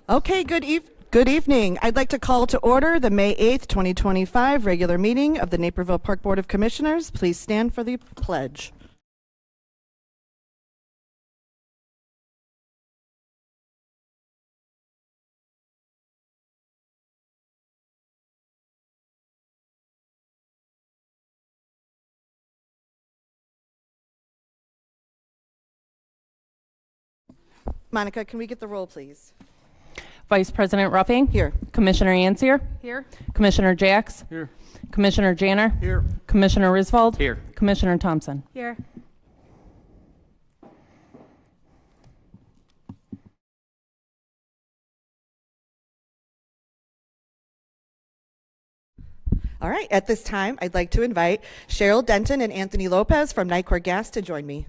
Okay, good evening. I'd like to call to order the May 8th, 2025 regular meeting of the Naperville Park Board of Commissioners. Please stand for the pledge. Monica, can we get the roll, please? Vice President Ruffing. Here. Commissioner Ansier. Here. Commissioner Jacks. Here. Commissioner Janner. Here. Commissioner Risvold. Here. Commissioner Thompson. Here. All right, at this time, I'd like to invite Cheryl Denton and Anthony Lopez from Nicor Gas to join me.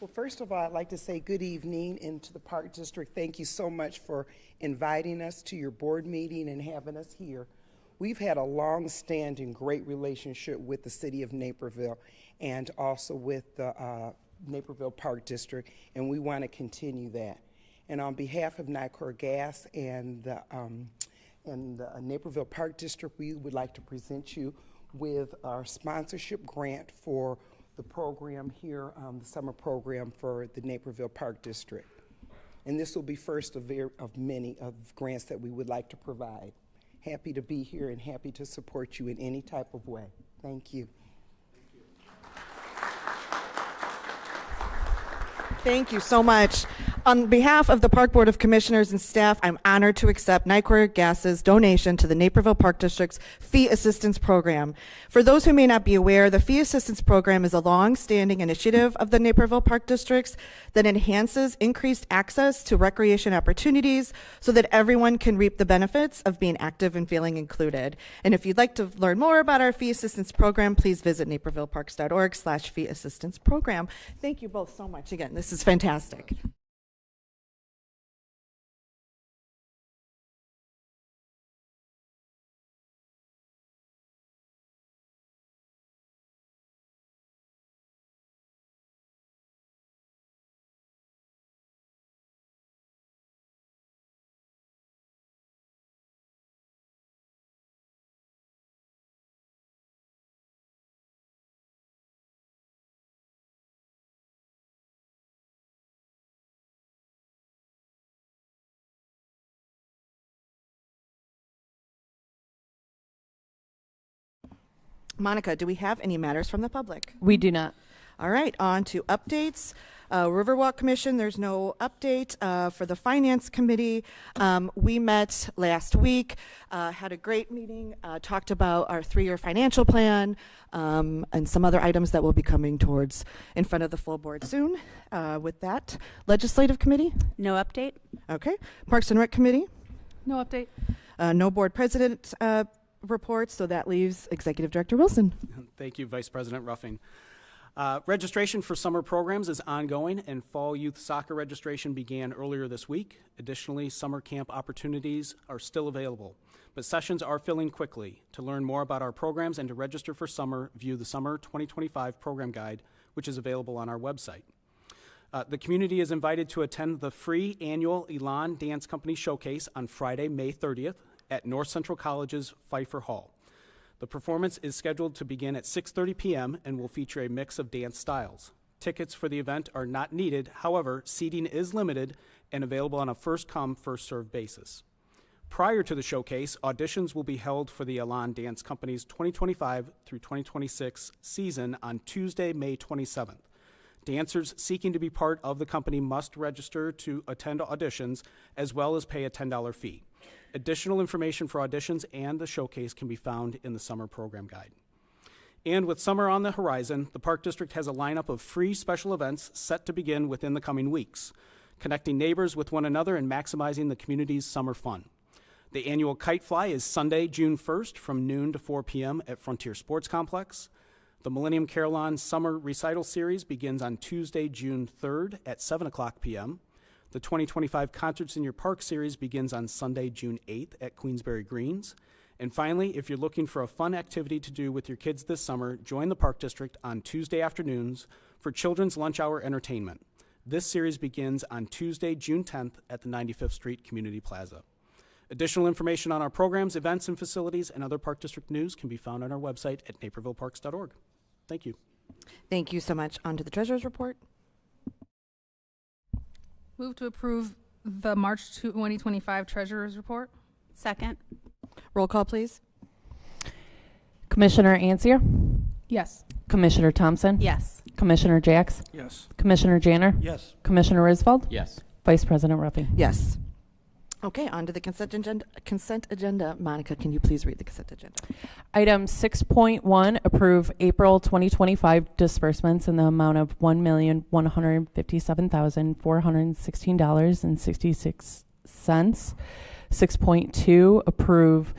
Well, first of all, I'd like to say good evening and to the Park District. Thank you so much for inviting us to your board meeting and having us here. We've had a long-standing great relationship with the city of Naperville and also with the Naperville Park District, and we want to continue that. And on behalf of Nicor Gas and the Naperville Park District, we would like to present you with our sponsorship grant for the program here, the summer program for the Naperville Park District. And this will be first of many of grants that we would like to provide. Happy to be here and happy to support you in any type of way. Thank you. Thank you so much. On behalf of the Park Board of Commissioners and staff, I'm honored to accept Nicor Gas's donation to the Naperville Park District's Fee Assistance Program. For those who may not be aware, the Fee Assistance Program is a long-standing initiative of the Naperville Park Districts that enhances increased access to recreation opportunities so that everyone can reap the benefits of being active and feeling included. And if you'd like to learn more about our Fee Assistance Program, please visit napervilleparks.org/Fee Assistance Program. Thank you both so much again. This is fantastic. Monica, do we have any matters from the public? We do not. All right, on to updates. Riverwalk Commission, there's no update. For the Finance Committee, we met last week, had a great meeting, talked about our 3-year financial plan, and some other items that will be coming towards in front of the full board soon. With that, Legislative Committee? No update. Okay. Parks and Rec Committee? No update. No board president reports, so that leaves Executive Director Wilson. Thank you, Vice President Ruffing. Registration for summer programs is ongoing, and fall youth soccer registration began earlier this week. Additionally, summer camp opportunities are still available, but sessions are filling quickly. To learn more about our programs and to register for summer, view the Summer 2025 Program Guide, which is available on our website. The community is invited to attend the free annual Elan Dance Company Showcase on Friday, May 30th at North Central College's Pfeiffer Hall. The performance is scheduled to begin at 6:30 p.m. and will feature a mix of dance styles. Tickets for the event are not needed. However, seating is limited and available on a first-come, first-served basis. Prior to the showcase, auditions will be held for the Elan Dance Company's 2025 through 2026 season on Tuesday, May 27th. Dancers seeking to be part of the company must register to attend auditions as well as pay a $10 fee. Additional information for auditions and the showcase can be found in the Summer Program Guide. And with summer on the horizon, the Park District has a lineup of free special events set to begin within the coming weeks, connecting neighbors with one another and maximizing the community's summer fun. The annual Kite Fly is Sunday, June 1st from noon to 4 p.m. at Frontier Sports Complex. The Millennium Carillon Summer Recital Series begins on Tuesday, June 3rd at 7 o'clock p.m. The 2025 Concerts in Your Park series begins on Sunday, June 8th at Queensberry Greens. And finally, if you're looking for a fun activity to do with your kids this summer, join the Park District on Tuesday afternoons for Children's Lunch Hour Entertainment. This series begins on Tuesday, June 10th at the 95th Street Community Plaza. Additional information on our programs, events, and facilities and other Park District news can be found on our website at napervilleparks.org. Thank you. Thank you so much. On to the treasurer's report. Move to approve the March 2025 treasurer's report. Second. Roll call, please. Commissioner Ansier? Yes. Commissioner Thompson? Yes. Commissioner Jacks? Yes. Commissioner Janner? Yes. Commissioner Risvold? Yes. Vice President Ruffing? Yes. Okay, on to the consent agenda. Consent agenda. Monica, can you please read the consent agenda? Item 6.1, approve April 2025 disbursements in the amount of $1,157,416.66. 6.2, approve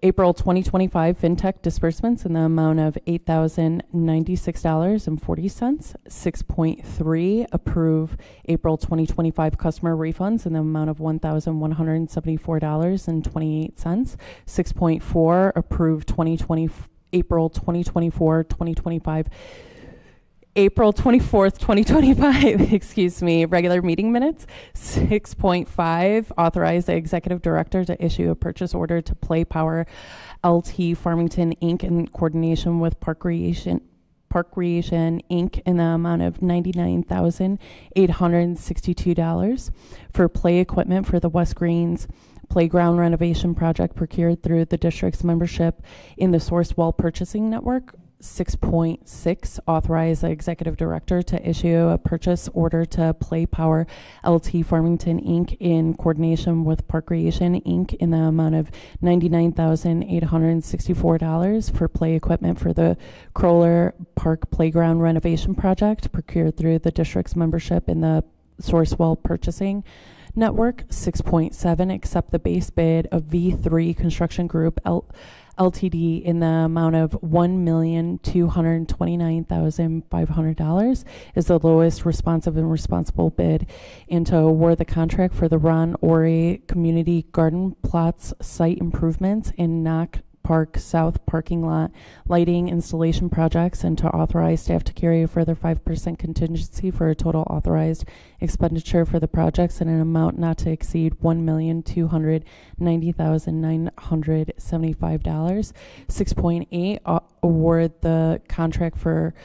April 2025 FinTech disbursements in the amount of $8,096.40. 6.3, approve April 2025 customer refunds in the amount of $1,174.28. 6.4, approve April 24th, 2025, regular meeting minutes. 6.5, authorize the executive director to issue a purchase order to Play Power LT Farmington, Inc. in coordination with Park Creation Inc. in the amount of $99,862 for play equipment for the West Greens Playground renovation project procured through the district's membership in the Source Wall Purchasing Network. 6.6, authorize the executive director to issue a purchase order to Play Power LT Farmington, Inc. in coordination with Park Creation Inc. in the amount of $99,864 for play equipment for the Kroller Park Playground renovation project procured through the district's membership in the Sourcewell Purchasing Network. 6.7, accept the base bid of V3 Construction Group Ltd. in the amount of $1,229,500 is the lowest responsive and responsible bid, and to award the contract for the Ron Ori Community Garden Plots site improvements in Knock Park South parking lot lighting installation projects, and to authorize staff to carry a further 5% contingency for a total authorized expenditure for the projects in an amount not to exceed $1,290,975. 6.8, award the contract for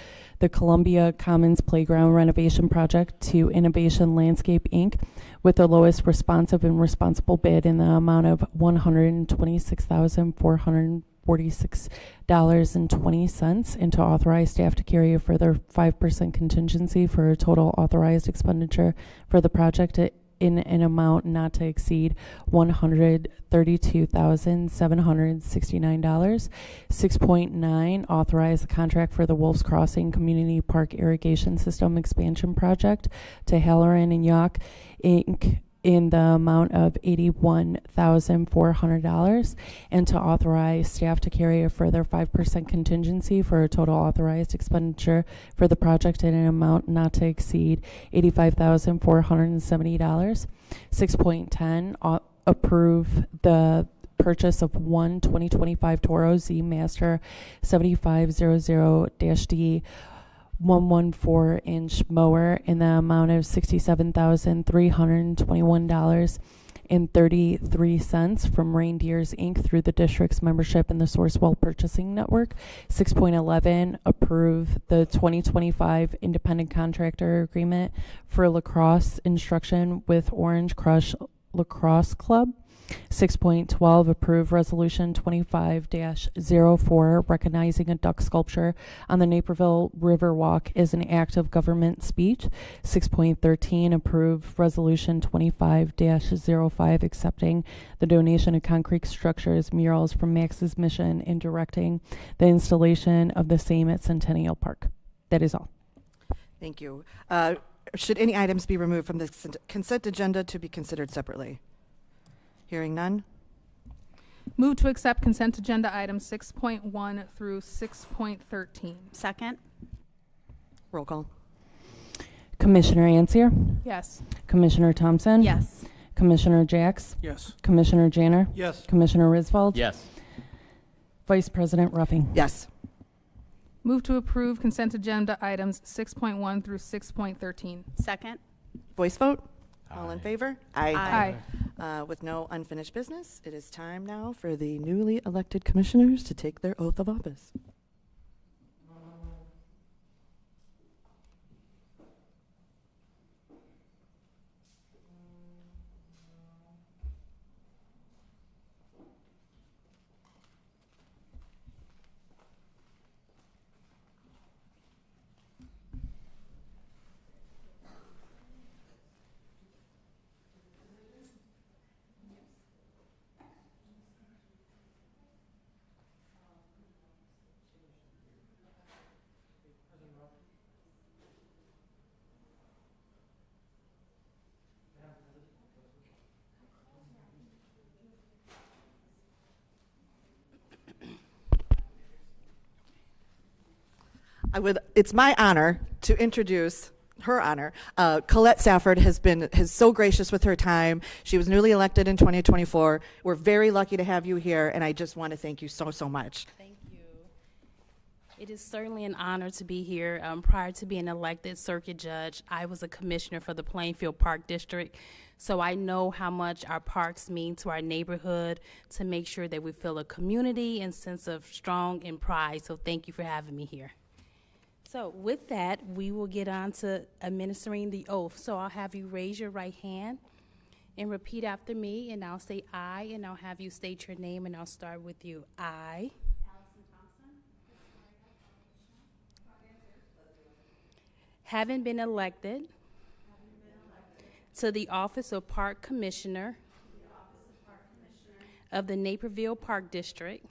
the Columbia Commons Playground renovation project to Innovation Landscape Inc. with the lowest responsive and responsible bid in the amount of $126,446.20, and to authorize staff to carry a further 5% contingency for a total authorized expenditure for the project in an amount not to exceed $132,769. 6.9, authorize the contract for the Wolves Crossing Community Park Irrigation System Expansion Project to Halloran and Yawk Inc. in the amount of $81,400, and to authorize staff to carry a further 5% contingency for a total authorized expenditure for the project in an amount not to exceed $85,470. 6.10, approve the purchase of one 2025 Toro Z Master 7500-D 114-inch mower in the amount of $67,321.33 from Reindeers Inc. through the district's membership in the Sourcewell Purchasing Network. 6.11, approve the 2025 independent contractor agreement for lacrosse instruction with Orange Crush Lacrosse Club. 6.12, approve resolution 25-04 recognizing a duck sculpture on the Naperville River Walk as an act of government speech. 6.13, approve resolution 25-05 accepting the donation of concrete structures murals from Max's Mission and directing the installation of the same at Centennial Park. That is all. Thank you. Should any items be removed from the consent agenda to be considered separately? Hearing none. Move to accept consent agenda items 6.1 through 6.13. Second. Roll call. Commissioner Ansier? Yes. Commissioner Thompson? Yes. Commissioner Jacks? Yes. Commissioner Janner? Yes. Commissioner Risvold? Yes. Vice President Ruffing. Yes. Move to approve consent agenda items 6.1 through 6.13. Second. Voice vote? All in favor? Aye. With no unfinished business, it is time now for the newly elected commissioners to take their oath of office. It's my honor to introduce her honor. Colette Safford has so gracious with her time. She was newly elected in 2024. We're very lucky to have you here, and I just want to thank you so, so much. Thank you. It is certainly an honor to be here. Prior to being elected circuit judge, I was a commissioner for the Plainfield Park District, so I know how much our parks mean to our neighborhood to make sure that we feel a community and sense of strong and pride, so thank you for having me here. So with that, we will get on to administering the oath. So I'll have you raise your right hand and repeat after me, and I'll say I, and I'll have you state your name, and I'll start with you. I, having been elected to the office of Park Commissioner of the Naperville Park District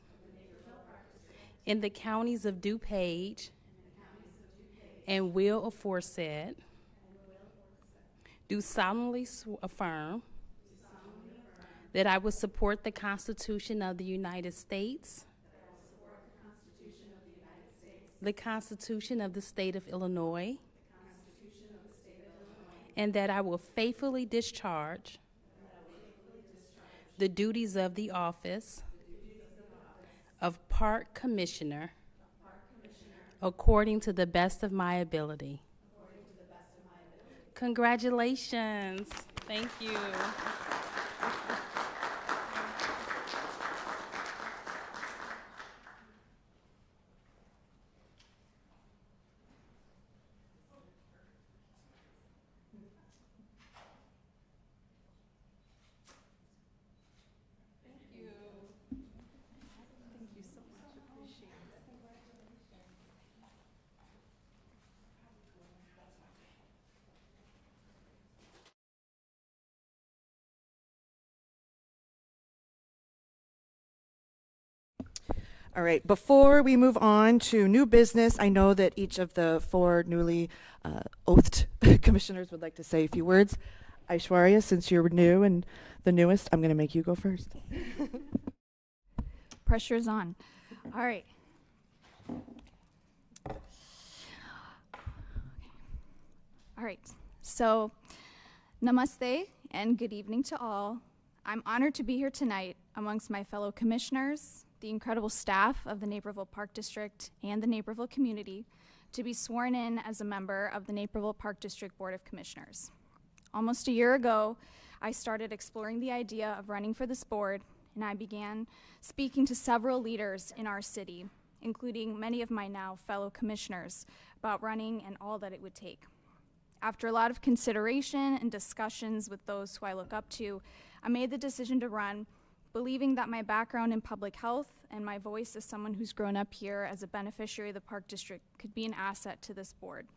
in the counties of DuPage and will aforesaid do solemnly affirm that I will support the Constitution of the United States, the Constitution of the State of Illinois, and that I will faithfully discharge the duties of the office of Park Commissioner according to the best of my ability. Congratulations. Thank you. All right, before we move on to new business, I know that each of the four newly oathed commissioners would like to say a few words. Aishwarya, since you're new and the newest, I'm going to make you go first. Pressure's on. All right. All right. So, namaste and good evening to all. I'm honored to be here tonight amongst my fellow commissioners, the incredible staff of the Naperville Park District and the Naperville community, to be sworn in as a member of the Naperville Park District Board of Commissioners. Almost a year ago, I started exploring the idea of running for this board, and I began speaking to several leaders in our city, including many of my now fellow commissioners, about running and all that it would take. After a lot of consideration and discussions with those who I look up to, I made the decision to run, believing that my background in public health and my voice as someone who's grown up here as a beneficiary of the Park District could be an asset to this board.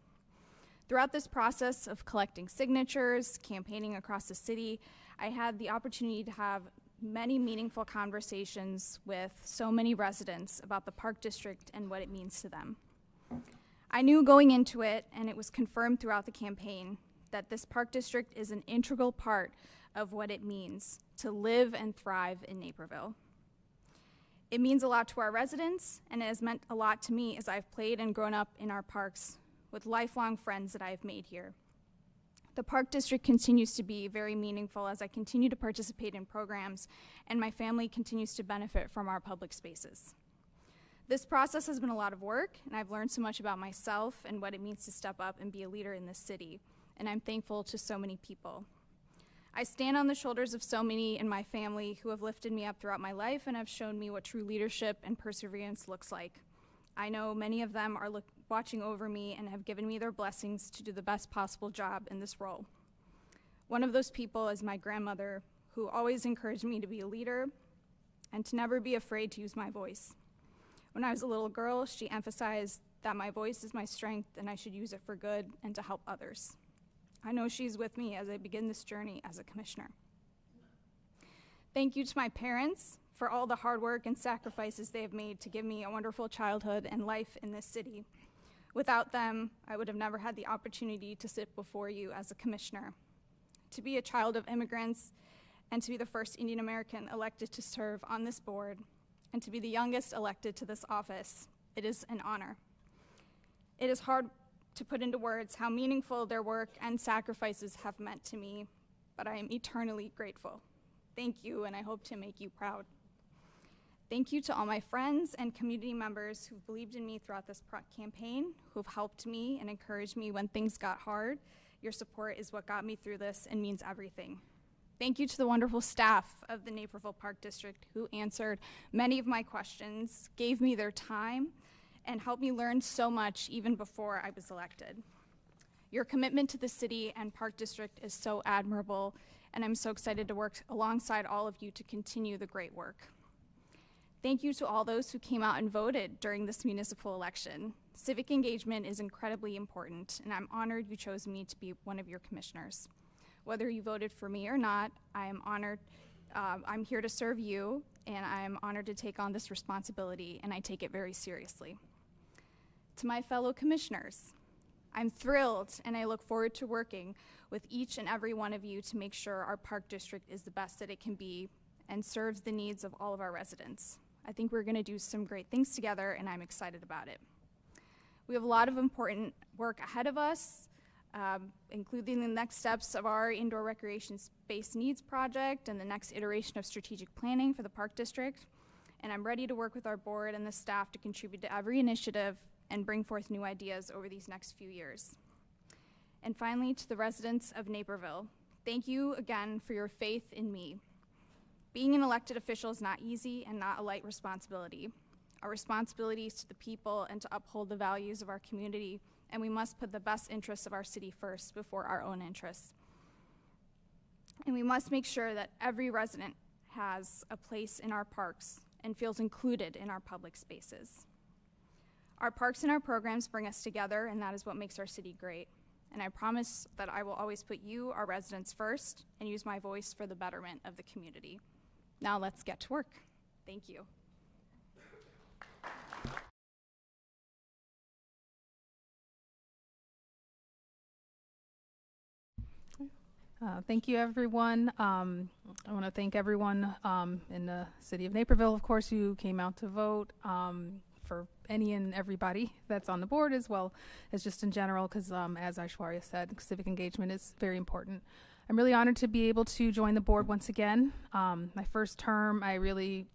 Throughout this process of collecting signatures, campaigning across the city, I had the opportunity to have many meaningful conversations with so many residents about the Park District and what it means to them. I knew going into it, and it was confirmed throughout the campaign, that this Park District is an integral part of what it means to live and thrive in Naperville. It means a lot to our residents, and it has meant a lot to me as I've played and grown up in our parks with lifelong friends that I've made here. The Park District continues to be very meaningful as I continue to participate in programs, and my family continues to benefit from our public spaces. This process has been a lot of work, and I've learned so much about myself and what it means to step up and be a leader in this city, and I'm thankful to so many people. I stand on the shoulders of so many in my family who have lifted me up throughout my life and have shown me what true leadership and perseverance looks like. I know many of them are watching over me and have given me their blessings to do the best possible job in this role. One of those people is my grandmother, who always encouraged me to be a leader and to never be afraid to use my voice. When I was a little girl, she emphasized that my voice is my strength and I should use it for good and to help others. I know she's with me as I begin this journey as a commissioner. Thank you to my parents for all the hard work and sacrifices they have made to give me a wonderful childhood and life in this city. Without them, I would have never had the opportunity to sit before you as a commissioner. To be a child of immigrants and to be the first Indian American elected to serve on this board and to be the youngest elected to this office, it is an honor. It is hard to put into words how meaningful their work and sacrifices have meant to me, but I am eternally grateful. Thank you, and I hope to make you proud. Thank you to all my friends and community members who believed in me throughout this campaign, who've helped me and encouraged me when things got hard. Your support is what got me through this and means everything. Thank you to the wonderful staff of the Naperville Park District who answered many of my questions, gave me their time, and helped me learn so much even before I was elected. Your commitment to the city and Park District is so admirable, and I'm so excited to work alongside all of you to continue the great work. Thank you to all those who came out and voted during this municipal election. Civic engagement is incredibly important, and I'm honored you chose me to be one of your commissioners. Whether you voted for me or not, I am honored. I'm here to serve you, and I'm honored to take on this responsibility, and I take it very seriously. To my fellow commissioners, I'm thrilled, and I look forward to working with each and every one of you to make sure our Park District is the best that it can be and serves the needs of all of our residents. I think we're gonna do some great things together, and I'm excited about it. We have a lot of important work ahead of us, including the next steps of our indoor recreation space needs project and the next iteration of strategic planning for the Park District. And I'm ready to work with our board and the staff to contribute to every initiative and bring forth new ideas over these next few years. And finally, to the residents of Naperville, thank you again for your faith in me. Being an elected official is not easy and not a light responsibility. Our responsibility is to the people and to uphold the values of our community, and we must put the best interests of our city first before our own interests. And we must make sure that every resident has a place in our parks and feels included in our public spaces. Our parks and our programs bring us together, and that is what makes our city great. And I promise that I will always put you, our residents, first and use my voice for the betterment of the community. Now let's get to work. Thank you. Thank you, everyone. I want to thank everyone in the city of Naperville, of course, who came out to vote, for any and everybody that's on the board, as well as just in general, because as Aishwarya said, civic engagement is very important. I'm really honored to be able to join the board once again. My first term, I really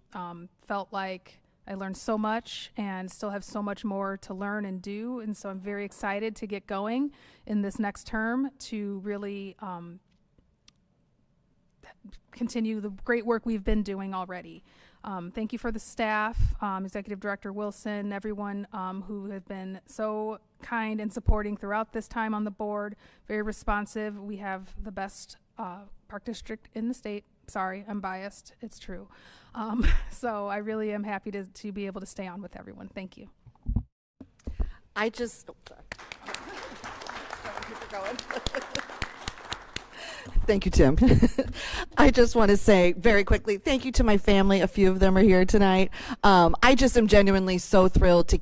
felt like I learned so much and still have so much more to learn and do, and so I'm very excited to get going in this next term to really continue the great work we've been doing already. Thank you for the staff, Executive Director Wilson, everyone who have been so kind and supporting throughout this time on the board, very responsive. We have the best park district in the state. Sorry, I'm biased, it's true. So I really am happy to be able to stay on with everyone. Thank you. Thank you, Tim. I just want to say very quickly, thank you to my family. A few of them are here tonight. I just am genuinely so thrilled to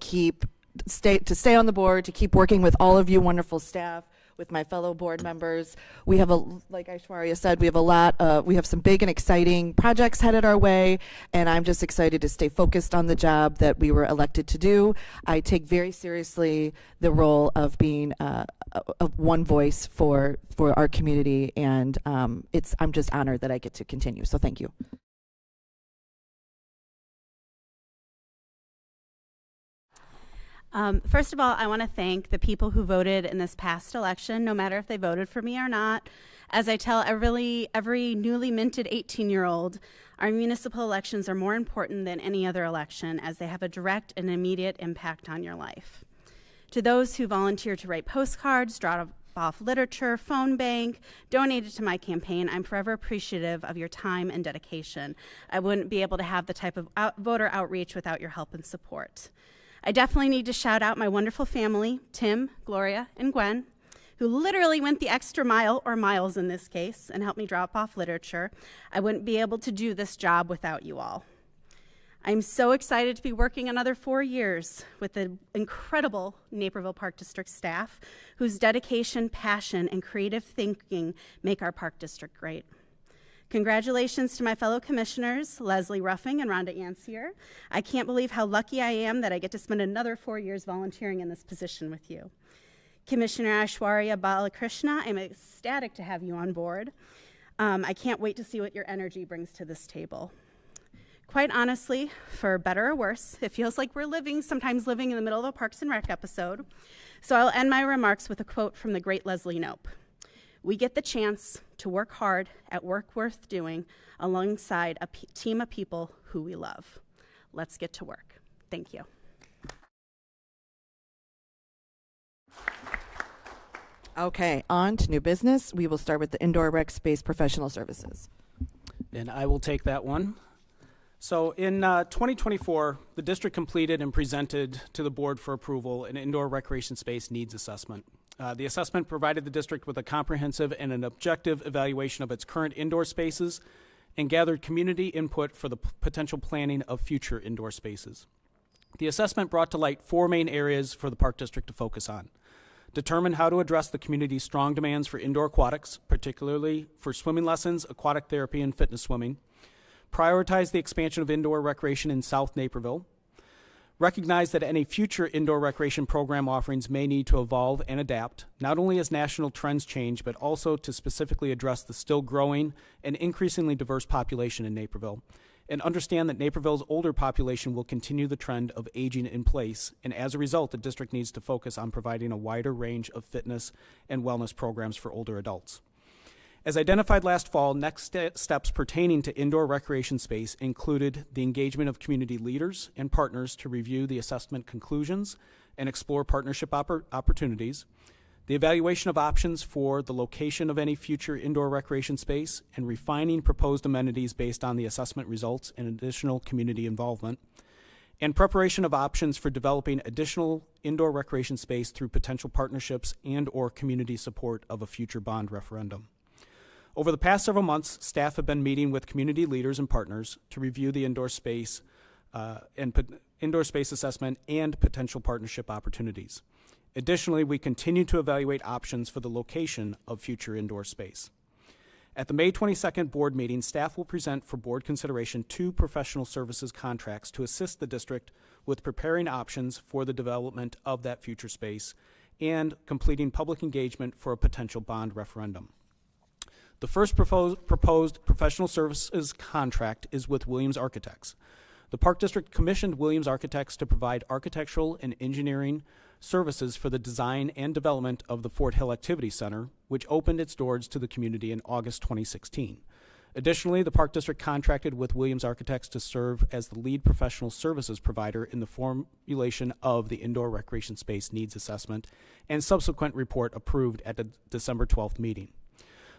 stay on the board, to keep working with all of you wonderful staff, with my fellow board members. We have like Aishwarya said, we have some big and exciting projects headed our way, and I'm just excited to stay focused on the job that we were elected to do. I take very seriously the role of being one voice for our community, and I'm just honored that I get to continue. So thank you. First of all, I want to thank the people who voted in this past election, no matter if they voted for me or not. As I tell every newly minted 18-year-old, our municipal elections are more important than any other election as they have a direct and immediate impact on your life. To those who volunteered to write postcards, drop off literature, phone bank, donated to my campaign, I'm forever appreciative of your time and dedication. I wouldn't be able to have the type of voter outreach without your help and support. I definitely need to shout out my wonderful family, Tim, Gloria, and Gwen, who literally went the extra mile, or miles in this case, and helped me drop off literature. I wouldn't be able to do this job without you all. I'm so excited to be working another 4 years with the incredible Naperville Park District staff, whose dedication, passion, and creative thinking make our Park District great. Congratulations to my fellow commissioners, Leslie Ruffing and Rhonda Ansier. I can't believe how lucky I am that I get to spend another 4 years volunteering in this position with you. Commissioner Aishwarya Balakrishna, I'm ecstatic to have you on board. I can't wait to see what your energy brings to this table. Quite honestly, for better or worse, it feels like we're sometimes living in the middle of a Parks and Rec episode. So I'll end my remarks with a quote from the great Leslie Knope. We get the chance to work hard at work worth doing alongside a team of people who we love. Let's get to work. Thank you. Okay, on to new business. We will start with the indoor rec space professional services. And I will take that one. So in 2024, the district completed and presented to the board for approval an indoor recreation space needs assessment. The assessment provided the district with a comprehensive and an objective evaluation of its current indoor spaces and gathered community input for the potential planning of future indoor spaces. The assessment brought to light 4 main areas for the Park District to focus on. Determine how to address the community's strong demands for indoor aquatics, particularly for swimming lessons, aquatic therapy, and fitness swimming. Prioritize the expansion of indoor recreation in South Naperville. Recognize that any future indoor recreation program offerings may need to evolve and adapt, not only as national trends change, but also to specifically address the still growing and increasingly diverse population in Naperville. And understand that Naperville's older population will continue the trend of aging in place, and as a result, the district needs to focus on providing a wider range of fitness and wellness programs for older adults. As identified last fall, next steps pertaining to indoor recreation space included the engagement of community leaders and partners to review the assessment conclusions and explore partnership opportunities, the evaluation of options for the location of any future indoor recreation space, and refining proposed amenities based on the assessment results and additional community involvement, and preparation of options for developing additional indoor recreation space through potential partnerships and/or community support of a future bond referendum. Over the past several months, staff have been meeting with community leaders and partners to review the indoor space assessment and potential partnership opportunities. Additionally, we continue to evaluate options for the location of future indoor space. At the May 22nd board meeting, staff will present for board consideration 2 professional services contracts to assist the district with preparing options for the development of that future space and completing public engagement for a potential bond referendum. The first proposed professional services contract is with Williams Architects. The Park District commissioned Williams Architects to provide architectural and engineering services for the design and development of the Fort Hill Activity Center, which opened its doors to the community in August 2016. Additionally, the Park District contracted with Williams Architects to serve as the lead professional services provider in the formulation of the indoor recreation space needs assessment and subsequent report approved at the December 12th meeting.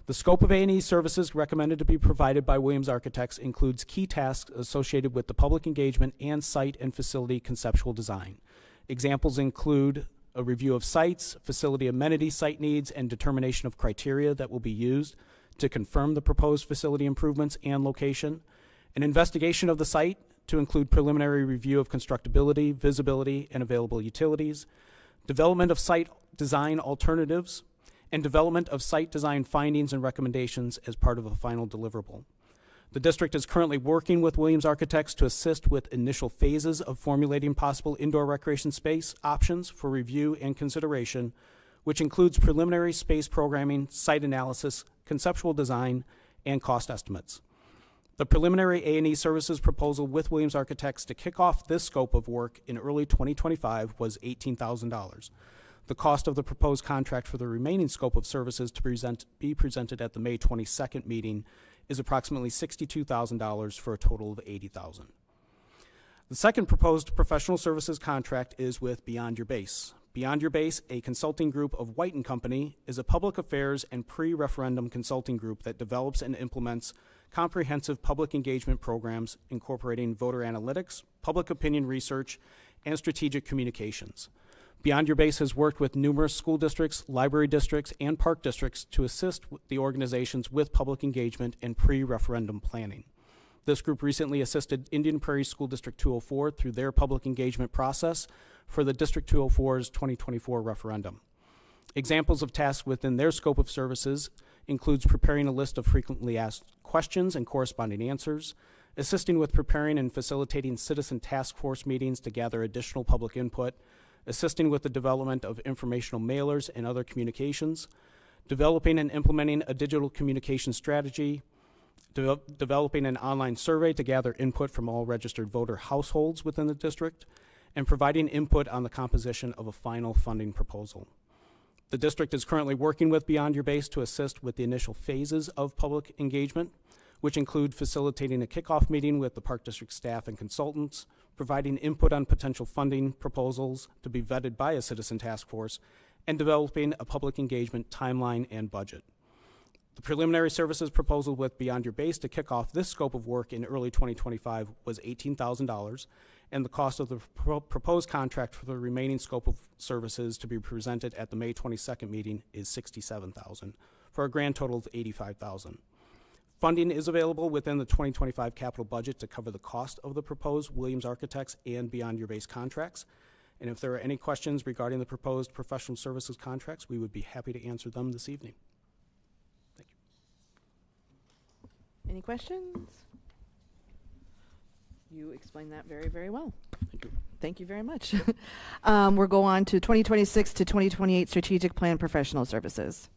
The scope of A&E services recommended to be provided by Williams Architects includes key tasks associated with the public engagement and site and facility conceptual design. Examples include a review of sites, facility amenity site needs, and determination of criteria that will be used to confirm the proposed facility improvements and location, an investigation of the site to include preliminary review of constructability, visibility, and available utilities, development of site design alternatives, and development of site design findings and recommendations as part of a final deliverable. The district is currently working with Williams Architects to assist with initial phases of formulating possible indoor recreation space options for review and consideration, which includes preliminary space programming, site analysis, conceptual design, and cost estimates. The preliminary A&E services proposal with Williams Architects to kick off this scope of work in early 2025 was $18,000. The cost of the proposed contract for the remaining scope of services to be presented at the May 22nd meeting is approximately $62,000 for a total of $80,000. The second proposed professional services contract is with Beyond Your Base. Beyond Your Base, a consulting group of White & Company, is a public affairs and pre-referendum consulting group that develops and implements comprehensive public engagement programs incorporating voter analytics, public opinion research, and strategic communications. Beyond Your Base has worked with numerous school districts, library districts, and park districts to assist the organizations with public engagement and pre-referendum planning. This group recently assisted Indian Prairie School District 204 through their public engagement process for the District 204's 2024 referendum. Examples of tasks within their scope of services includes preparing a list of frequently asked questions and corresponding answers, assisting with preparing and facilitating citizen task force meetings to gather additional public input, assisting with the development of informational mailers and other communications, developing and implementing a digital communication strategy, developing an online survey to gather input from all registered voter households within the district, and providing input on the composition of a final funding proposal. The district is currently working with Beyond Your Base to assist with the initial phases of public engagement, which include facilitating a kickoff meeting with the Park District staff and consultants, providing input on potential funding proposals to be vetted by a citizen task force, and developing a public engagement timeline and budget. The preliminary services proposal with Beyond Your Base to kick off this scope of work in early 2025 was $18,000, and the cost of the proposed contract for the remaining scope of services to be presented at the May 22nd meeting is $67,000, for a grand total of $85,000. Funding is available within the 2025 capital budget to cover the cost of the proposed Williams Architects and Beyond Your Base contracts. And if there are any questions regarding the proposed professional services contracts, we would be happy to answer them this evening. Any questions? You explained that very, very well. Thank you. Thank you very much. We'll go on to 2026 to 2028 Strategic Plan Professional Services.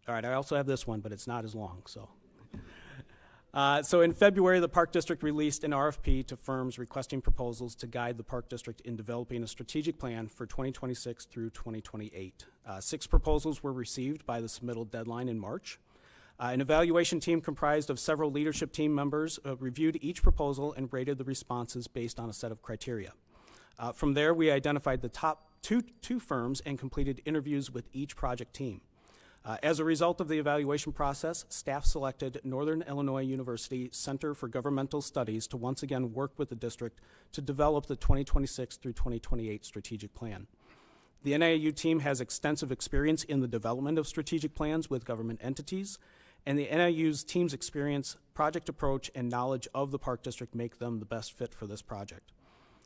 All right, I also have this one, but it's not as long, so. So in February, the Park District released an RFP to firms requesting proposals to guide the Park District in developing a strategic plan for 2026 through 2028. 6 proposals were received by the submittal deadline in March. An evaluation team comprised of several leadership team members reviewed each proposal and rated the responses based on a set of criteria. From there, we identified the top two firms and completed interviews with each project team. As a result of the evaluation process, staff selected Northern Illinois University Center for Governmental Studies to once again work with the district to develop the 2026 through 2028 strategic plan. The NIU team has extensive experience in the development of strategic plans with government entities, and the NIU's team's experience, project approach, and knowledge of the Park District make them the best fit for this project.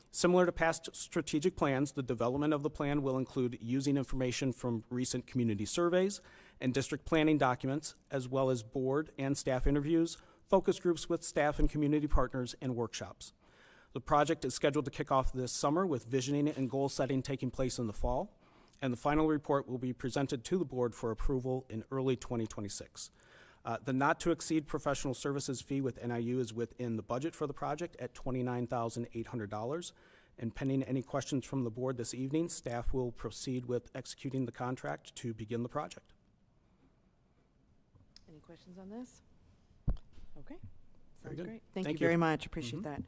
Similar to past strategic plans, the development of the plan will include using information from recent community surveys and district planning documents, as well as board and staff interviews, focus groups with staff and community partners, and workshops. The project is scheduled to kick off this summer with visioning and goal setting taking place in the fall, and the final report will be presented to the board for approval in early 2026. The not-to-exceed professional services fee with NIU is within the budget for the project at $29,800. And pending any questions from the board this evening, staff will proceed with executing the contract to begin the project. Any questions on this? Okay, Very sounds good. great. Thank Thank you very you. much. Appreciate that.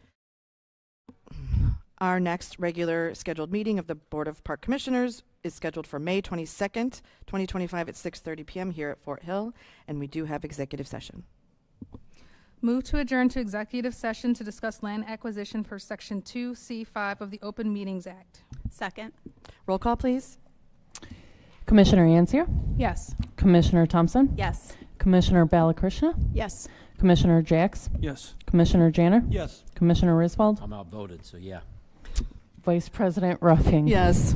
Our next regular scheduled meeting of the Board of Park Commissioners is scheduled for May 22nd, 2025 at 6:30 p.m. here at Fort Hill, and we do have executive session. Move to adjourn to executive session to discuss land acquisition per Section 2C5 of the Open Meetings Act. Second. Roll call, please. Commissioner Ansia, Yes. Commissioner Thompson, Yes. Commissioner Balakrishna, Yes. Commissioner Jacks, Yes. Commissioner Janner, Yes. Commissioner Riswald, I'm outvoted, so yeah. Vice President Ruffing. Yes.